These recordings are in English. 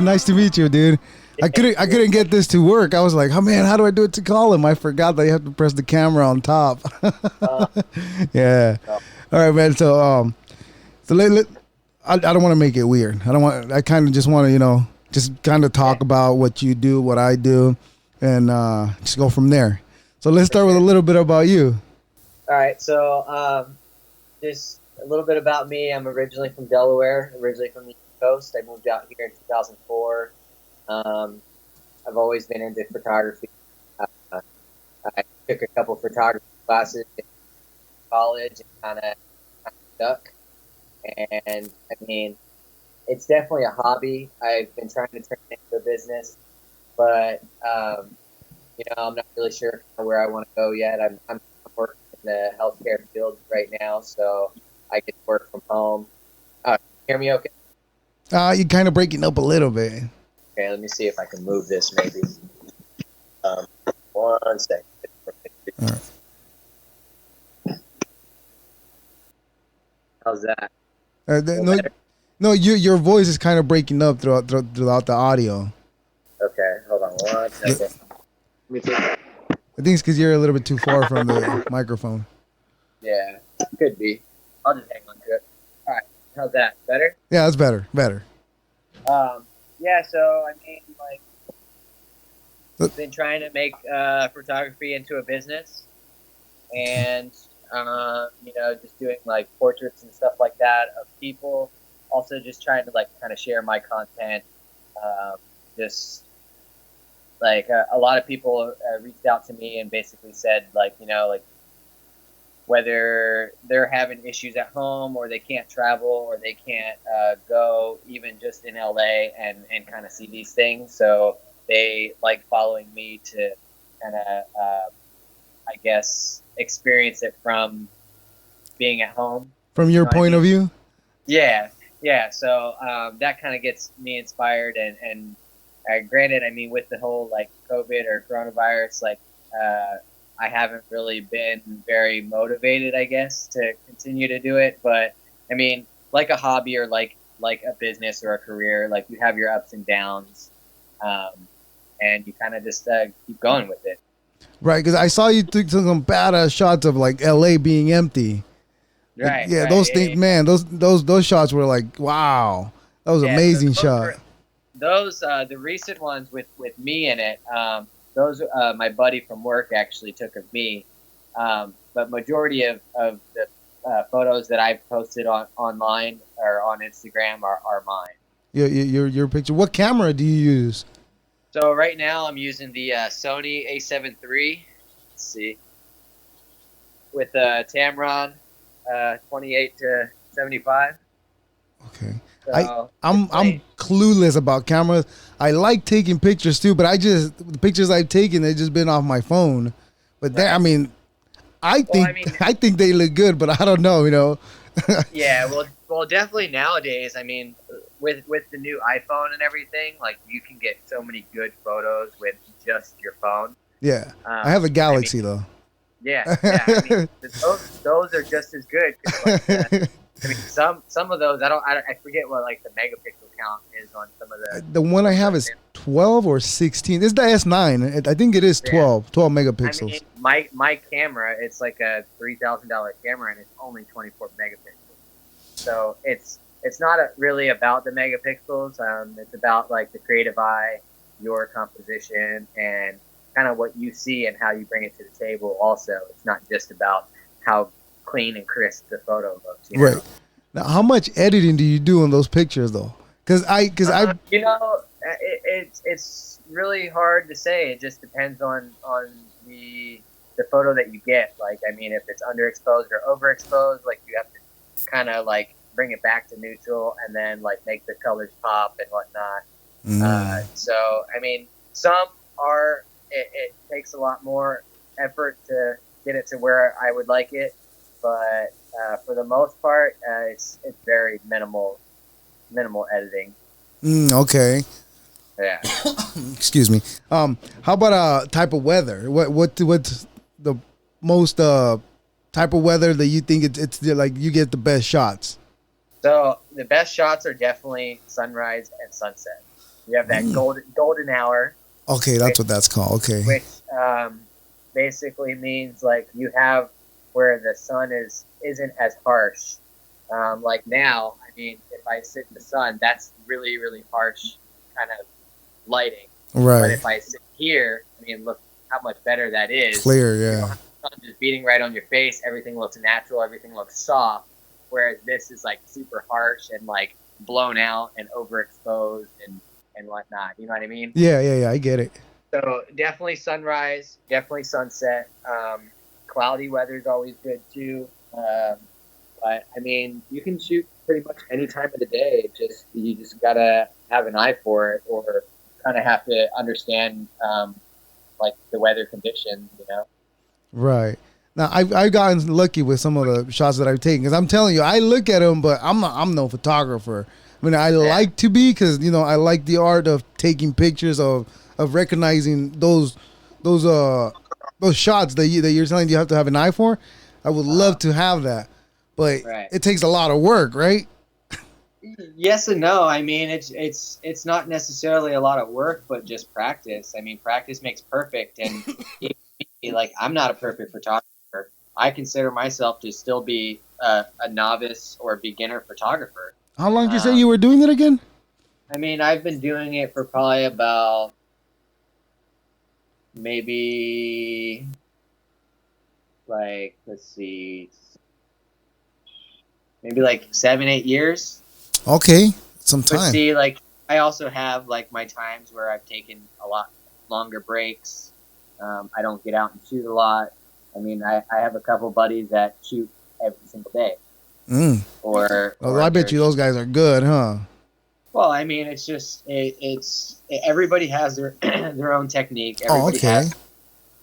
good. Nice to meet you, dude. I couldn't get this to work. I was like, oh man, how do I do it to call him? I forgot that you have to press the camera on top. Yeah. All right, man. I don't want to make it weird. I kind of just want to, just kind of talk about what you do, what I do, and just go from there. So let's start with a little bit about you. All right. So just a little bit about me. I'm originally from Delaware, originally from the East Coast. I moved out here in 2004. I've always been into photography. I took a couple photography classes in college and kind of stuck. And I mean, it's definitely a hobby. I've been trying to turn it into a business, but I'm not really sure where I want to go yet. I'm working in the healthcare field right now, so I get to work from home. Hear me okay? You're kind of breaking up a little bit. Okay, let me see if I can move this maybe. 1 second. All right. How's that? No, your voice is kind of breaking up throughout the audio. Okay, hold on 1 second. Let me take. I think it's because you're a little bit too far from the microphone. Yeah, could be. I'll just hang on to it. All right, how's that? Better? Yeah, that's better. Yeah, so I mean, I've been trying to make photography into a business, and just doing like portraits and stuff like that of people. Also, just trying to kind of share my content. Just a lot of people reached out to me and basically said whether they're having issues at home or they can't travel or they can't go even just in LA and kind of see these things. So they like following me to kind of, I guess, experience it from being at home. From your point of view? Yeah. So that kind of gets me inspired. And granted, I mean, with the whole COVID or coronavirus, I haven't really been very motivated, I guess, to continue to do it. But I mean, like a hobby or like a business or a career, you have your ups and downs, and you kind of just keep going with it. Right, because I saw you took some badass shots of LA being empty. Right. Yeah, right. those things, man. Those shots were wow. That was an amazing shot. The recent ones with me in it. Those my buddy from work actually took of me, but majority of the photos that I've posted online or on Instagram are mine. Your picture. What camera do you use? So right now I'm using the Sony A7 III. Let's see, with Tamron 28 to 75. Okay. So I'm clueless about cameras. I like taking pictures too, but the pictures I've taken, they've just been off my phone. But right. I think they look good, but I don't know, Yeah, well, definitely nowadays. I mean, with the new iPhone and everything, you can get so many good photos with just your phone. Yeah, I have a Galaxy though. Yeah. I mean, those are just as good. 'Cause, I mean, some of those I forget what the megapixel count is on some of the one I have is 12 or 16. It's the S9. I think it is 12 megapixels. I mean, my camera, it's like a $3,000 camera, and it's only 24 megapixels. So it's not really about the megapixels. It's about the creative eye, your composition, and kind of what you see and how you bring it to the table. Also, it's not just about how clean and crisp the photo looks. Right. Now, how much editing do you do on those pictures though? Because it's really hard to say. It just depends on the photo that you get. I mean, if it's underexposed or overexposed, you have to kind of bring it back to neutral and then make the colors pop and whatnot. So I mean, some are. It takes a lot more effort to get it to where I would like it. But for the most part, it's very minimal editing. Okay. Yeah. Excuse me. How about type of weather? What's the most type of weather that you think it's you get the best shots? So the best shots are definitely sunrise and sunset. You have that golden hour. Okay, that's what that's called. Okay. Which basically means like you have where the sun isn't as harsh. Like now, I mean, if I sit in the sun, that's really, really harsh kind of lighting. Right. But if I sit here, I mean, look how much better that is. Clear, yeah. You don't have the sun just beating right on your face. Everything looks natural. Everything looks soft. Whereas this is like super harsh and like blown out and overexposed and whatnot. You know what I mean? Yeah. I get it. So definitely sunrise, definitely sunset. Cloudy weather is always good too. But I mean, you can shoot pretty much any time of the day. You just gotta have an eye for it, or kind of have to understand like the weather conditions. You know. Right. Now I've gotten lucky with some of the shots that I've taken, because I'm telling you, I look at them, but I'm no photographer. I mean, I like to be, because I like the art of taking pictures, of recognizing those shots that you're telling you have to have an eye for. I would love to have that, but it takes a lot of work, right? Yes and no. I mean, it's not necessarily a lot of work, but just practice. I mean, practice makes perfect, and like, I'm not a perfect photographer. I consider myself to still be a novice or beginner photographer. How long did you say you were doing it again? I mean, I've been doing it for probably about maybe, like, let's see, maybe like 7-8 years. Okay, some time. But see, like, I also have like my times where I've taken a lot longer breaks. I don't get out and shoot a lot. I mean, I have a couple buddies that shoot every single day. Or I bet you those guys are good, huh? Well, I mean, it's just everybody has their their own technique. Everybody has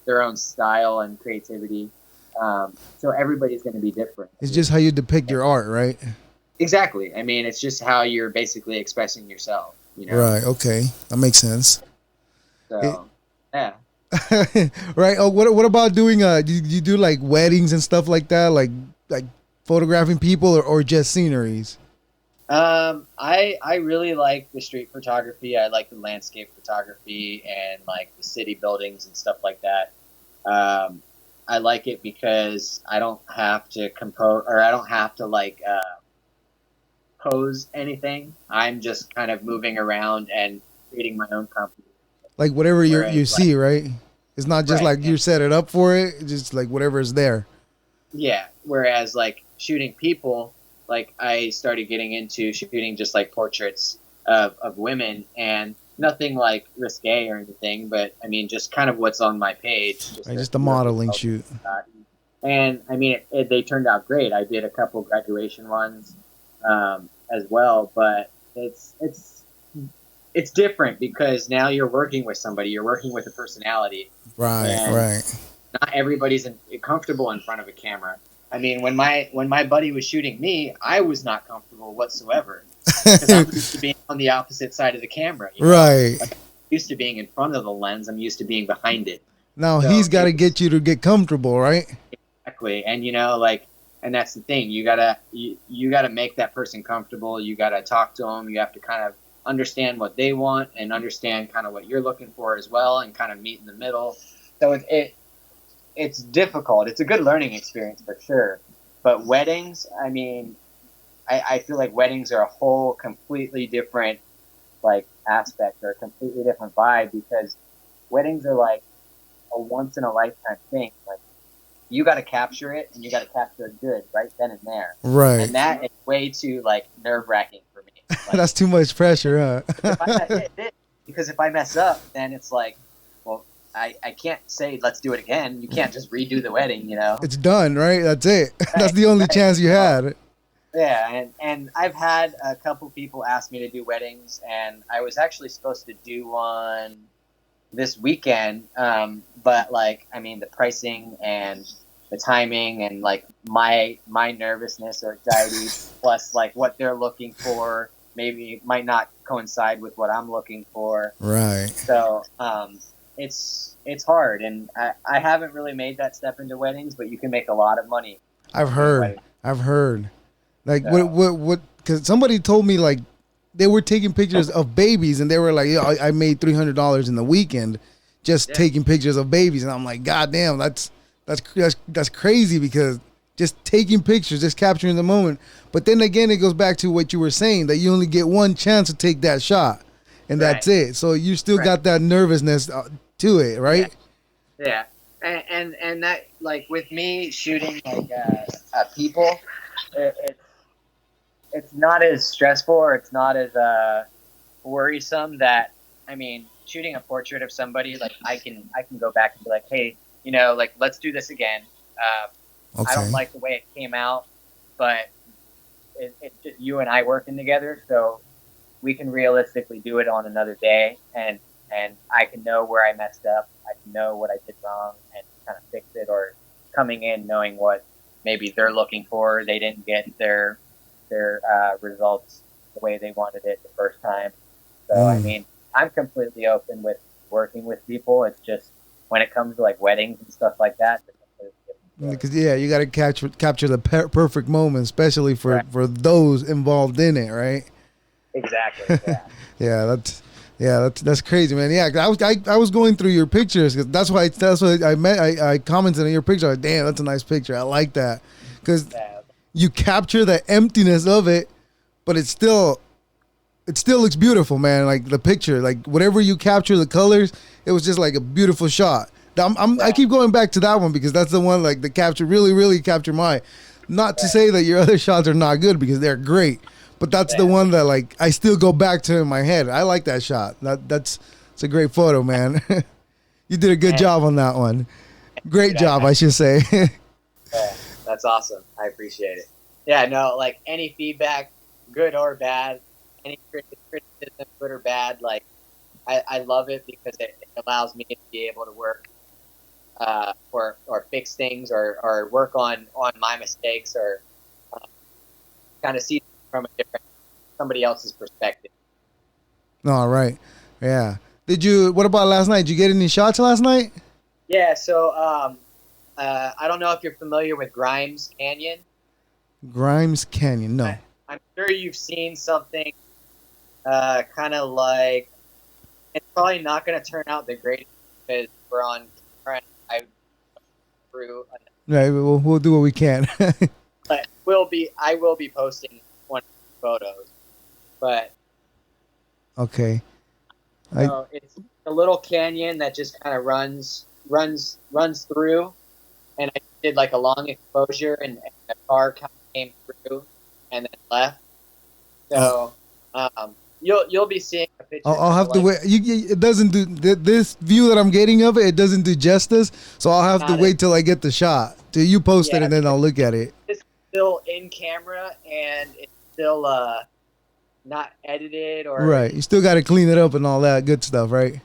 their own style and creativity. So everybody's going to be different. It's just how you depict your art, right? Exactly. I mean, it's just how you're basically expressing yourself. You know? Right. Okay, that makes sense. So, yeah. Right. Oh, what about doing? You do like weddings and stuff like that, like photographing people, or just sceneries? I really like the street photography. I like the landscape photography and like the city buildings and stuff like that. I like it because I don't have to compose, or I don't have to like pose anything. I'm just kind of moving around and creating my own company. Like whatever you see, right? It's not just like you set it up for it. It's just like whatever is there. Yeah. Whereas like shooting people, like I started getting into shooting just like portraits of women, and nothing like risque or anything, but I mean, just kind of what's on my page. Just a modeling shoot. And I mean, they turned out great. I did a couple graduation ones as well, but it's different because now you're working with somebody. You're working with a personality. Right. Not everybody's comfortable in front of a camera. I mean, when my buddy was shooting me, I was not comfortable whatsoever because I'm used to being on the opposite side of the camera. You know? Right. Like, I'm used to being in front of the lens. I'm used to being behind it. Now he's got to get you to get comfortable, right? Exactly. And and that's the thing. You gotta make that person comfortable. You gotta talk to them. You have to kind of understand what they want and understand kind of what you're looking for as well, and kind of meet in the middle. So it's difficult. It's a good learning experience for sure. But weddings, I mean, I feel like weddings are a whole completely different like aspect, or a completely different vibe, because weddings are like a once in a lifetime thing. Like, you got to capture it, and you got to capture it good right then and there. Right. And that is way too like nerve wracking for me. Like, that's too much pressure, huh? Because if I mess up, then it's like, well, I can't say let's do it again. You can't just redo the wedding, you know. It's done, right? That's it. Right, that's the only chance you had. Yeah, and I've had a couple people ask me to do weddings, and I was actually supposed to do one this weekend, but like, I mean, the pricing and the timing and like my nervousness or anxiety plus like what they're looking for maybe might not coincide with what I'm looking for. Right. So it's hard, and I haven't really made that step into weddings, but you can make a lot of money. I've heard. Like, so. What? Because somebody told me, like, they were taking pictures of babies, and they were like, "Yeah, I made $300 in the weekend just taking pictures of babies." And I'm like, "God damn, that's crazy," because just taking pictures, just capturing the moment. But then again, it goes back to what you were saying, that you only get one chance to take that shot, and that's it. So you still got that nervousness to it, right? Yeah. And that, like, with me shooting like people, it, it's not as stressful, or it's not as worrisome. That, I mean, shooting a portrait of somebody, like, I can go back and be like, hey, like, let's do this again. I don't like the way it came out, but it's just you and I working together, so we can realistically do it on another day, and I can know where I messed up. I can know what I did wrong and kind of fix it, or coming in knowing what maybe they're looking for. They didn't get their results the way they wanted it the first time. So, I mean, I'm completely open with working with people. It's just when it comes to like weddings and stuff like that. Because you got to capture the perfect moment, especially for those involved in it, right? Exactly. Yeah. That's crazy, man. Yeah, I was going through your pictures, because that's why I commented on your picture. Like, damn, that's a nice picture. I like that, because you capture the emptiness of it, but it still looks beautiful, man. Like the picture, like whatever you capture, the colors, it was just like a beautiful shot. I keep going back to that one because that's the one, like, the capture really captured my eye. Not to say that your other shots are not good, because they're great, but that's the one that, like, I still go back to in my head. I like that shot. It's a great photo, man. You did a good job on that one. Great job, I should say. Yeah, that's awesome. I appreciate it. Yeah, no, like, any feedback, good or bad, any criticism, good or bad, like, I love it, because it allows me to be able to work or fix things, or work on my mistakes, or kind of see from somebody else's perspective. All right. Yeah. What about last night? Did you get any shots last night? Yeah, so I don't know if you're familiar with Grimes Canyon. Grimes Canyon, no. I'm sure you've seen something kind of like, it's probably not going to turn out the greatest, because we're on camera, and I through. Right, we'll do what we can. But I will be posting one of the photos. But okay. so it's a little canyon that just kind of runs through, and I did like a long exposure, and a car kind of came through and then left. So you'll be seeing a picture. I'll have to wait. It doesn't do this view that I'm getting of it. It doesn't do justice. So I'll have to wait till I get the shot. Till you post it, and then I'll look at it. It's still in camera, and it's still not edited, or right. You still got to clean it up and all that good stuff, right?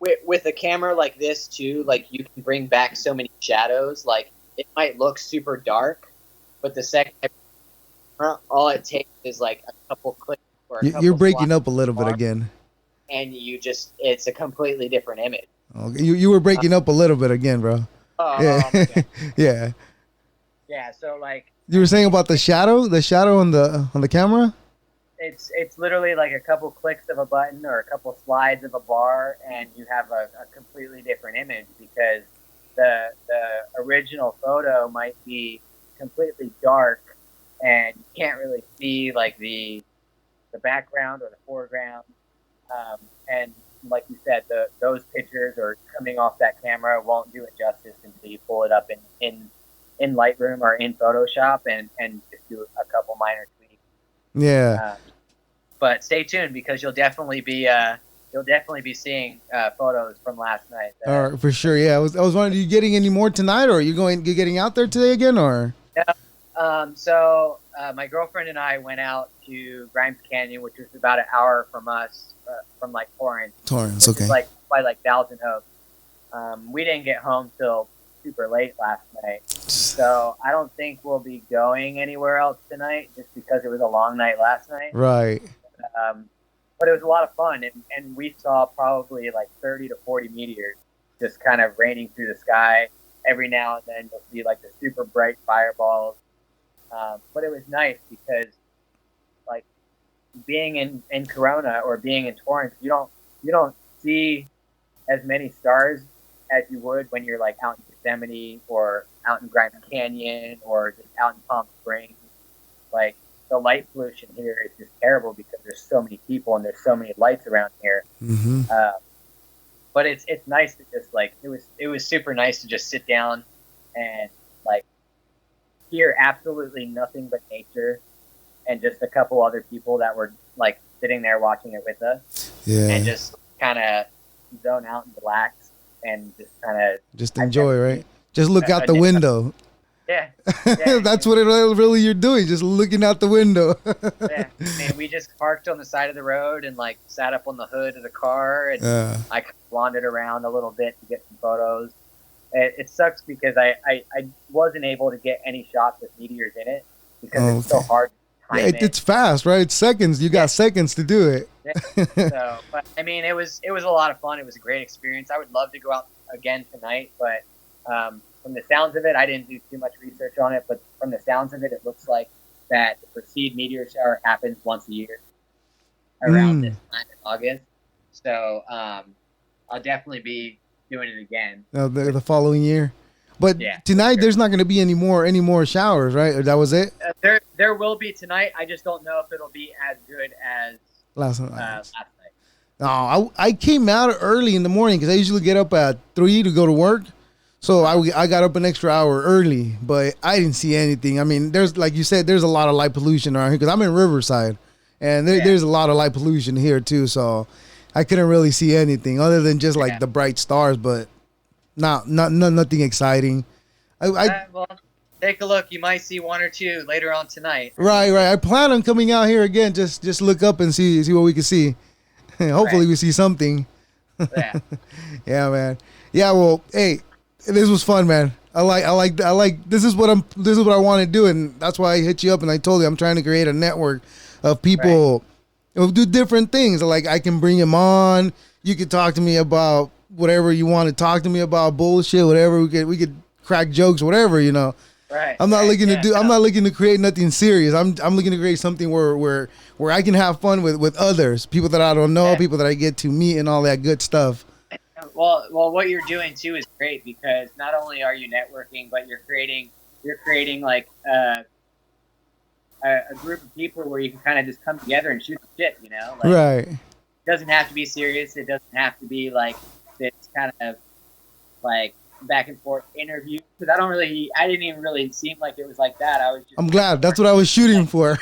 With a camera like this too, like, you can bring back so many shadows. Like, it might look super dark, but the second all it takes is like a couple clicks. You're breaking up a little bit again. And it's a completely different image. Okay. You were breaking up a little bit again, bro. Okay. Yeah. Yeah, so, like, you were saying about the shadow on the camera? It's literally like a couple clicks of a button, or a couple slides of a bar, and you have a completely different image, because the original photo might be completely dark, and you can't really see, like, the background or the foreground, and like you said, those pictures, or coming off that camera, won't do it justice until you pull it up in Lightroom or in Photoshop, and just do a couple minor tweaks. Yeah. But stay tuned, because you'll definitely be seeing photos from last night. All right, for sure. Yeah, I was wondering, are you getting any more tonight, or are you getting out there today again, or? Yeah. So my girlfriend and I went out to Grimes Canyon, which was about an hour from us, from like Torrance. Torrance, okay. Like by like Thousand Oaks. We didn't get home till super late last night, so I don't think we'll be going anywhere else tonight, just because it was a long night last night. Right. But it was a lot of fun, and we saw probably like 30 to 40 meteors just kind of raining through the sky. Every now and then you'll see like the super bright fireballs. But it was nice, because, like, being in Corona or being in Torrance, you don't see as many stars as you would when you're like out in Yosemite or out in Grand Canyon or just out in Palm Springs. Like the light pollution here is just terrible because there's so many people and there's so many lights around here. Mm-hmm. But it's nice to just like it was super nice to just sit down and like hear absolutely nothing but nature and just a couple other people that were like sitting there watching it with us. Yeah. And just kind of zone out and relax and just kind of just enjoy, right? Just look out the window. Yeah. That's what it really you're doing, just looking out the window. Yeah. I mean, we just parked on the side of the road and like sat up on the hood of the car and I wandered around a little bit to get some photos. It sucks because I wasn't able to get any shots with meteors in it because it's so hard to time it. It's fast, right? It's seconds. You got seconds to do it. So, but I mean, it was a lot of fun. It was a great experience. I would love to go out again tonight, but from the sounds of it, I didn't do too much research on it, but from the sounds of it, it looks like that the Perseid meteor shower happens once a year around this time in August. So I'll definitely be doing it again. The following year. But tonight there's not going to be any more showers, right? Or that was it? There will be tonight. I just don't know if it'll be as good as last night. No, I came out early in the morning because I usually get up at 3 to go to work. So I got up an extra hour early, but I didn't see anything. I mean, there's, like you said, there's a lot of light pollution around here because I'm in Riverside, and there's a lot of light pollution here too. So I couldn't really see anything other than just like the bright stars, but nothing exciting. Well, take a look. You might see one or two later on tonight. Right. I plan on coming out here again. Just look up and see what we can see. Hopefully we see something. Yeah. Yeah, man. Yeah. Well, hey. This was fun, man. I like. This is what I want to do, and that's why I hit you up. And I told you I'm trying to create a network of people who do different things. Like I can bring him on. You could talk to me about whatever you want to talk to me about, bullshit, whatever. We could crack jokes, whatever, you know. Right. I'm not looking to do. I'm not looking to create nothing serious. I'm looking to create something where I can have fun with others, people that I don't know, people that I get to meet, and all that good stuff. Well, what you're doing too is great because not only are you networking, but you're creating like a group of people where you can kind of just come together and shoot the shit, you know? Like, right. It doesn't have to be serious. It doesn't have to be like this kind of like back and forth interview because I didn't even really seem like it was like that. I'm glad. That's what I was shooting for.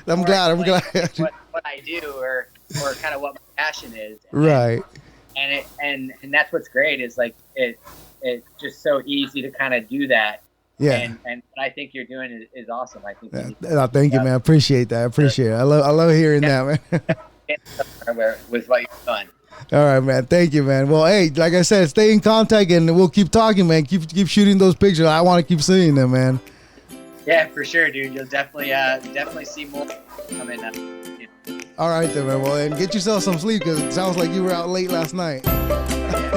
I'm glad. What I do or kind of what my passion is. Right. And that's what's great is like it's just so easy to kind of do that. Yeah. And what I think you're doing is awesome. I think. Thank you, man. I appreciate that. I appreciate it. I love hearing that, man. With what you've done. All right, man. Thank you, man. Well, hey, like I said, stay in contact and we'll keep talking, man. Keep shooting those pictures. I want to keep seeing them, man. Yeah, for sure, dude. You'll definitely see more coming up. All right, then, man. Well, and get yourself some sleep because it sounds like you were out late last night. All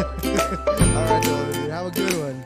right, dude. Have a good one.